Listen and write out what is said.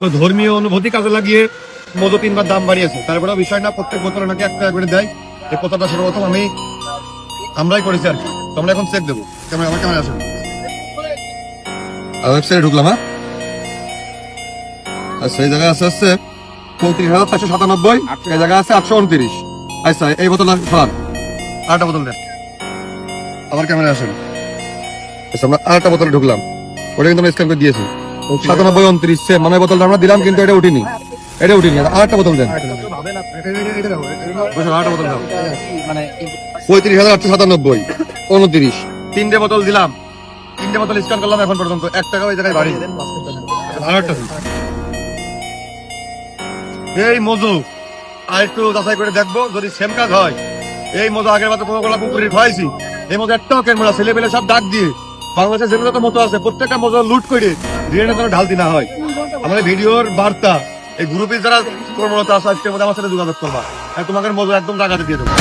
তো ধর্মীয় অনুভূতি কাজে লাগিয়ে মধু 3বার দাম বাড়িয়েছে। তারপরে বিষয় না, প্রত্যেক বোতলে নাকি 1 টাকা করে দেয়। এই কথাটা সর্বপ্রথম আমরাই করেছি আর কি। তোমরা এখন চেক দেবো আমার কেমন আসে। ওয়েবসাইটে ঢুকলাম। হ্যাঁ, আচ্ছা, এই জায়গায় আছে 35,497, এই জায়গায় আছে 829। আচ্ছা, এই বোতলটা সরান, আরেকটা বোতল দেন। আমার ক্যামেরা আসেন। আচ্ছা, আমরা আরেকটা বোতলে ঢুকলাম, ওটা কিন্তু আমরা স্ক্যান করে দিয়েছি। 9729 সেম, মানে বোতলটা আমরা দিলাম কিন্তু এটা উঠিনি, আরেকটা বোতল দেন। আরেকটা বোতল দাও। 35,897, 29, 3টে বোতল দিলাম, 3টে বোতল স্ক্যান করলাম এখন পর্যন্ত 1 টাকা ওই জায়গায় বাড়ি। আরেকটা এই মজু আর একটু যাচাই করে দেখবো, যদি সেম কাজ হয়। এই মজু আগের বার কোকা-কোলা পুকুরে খাওয়াইছি, এই মজু একটাও কেনবো ছেলে পেলে সব ডাক দিয়ে বাংলাদেশের যেগুলো তো মতো আছে প্রত্যেকটা মজু লুট করে ড্রেনের জন্য ঢালতি না হয়। আমাদের ভিডিওর বার্তা এই গ্রুপে যারা কর্মরত আছে আজকের মধ্যে আমার সাথে যোগাযোগ করবা, তোমাদের মজু একদম জায়গাতে দিয়ে দেবো।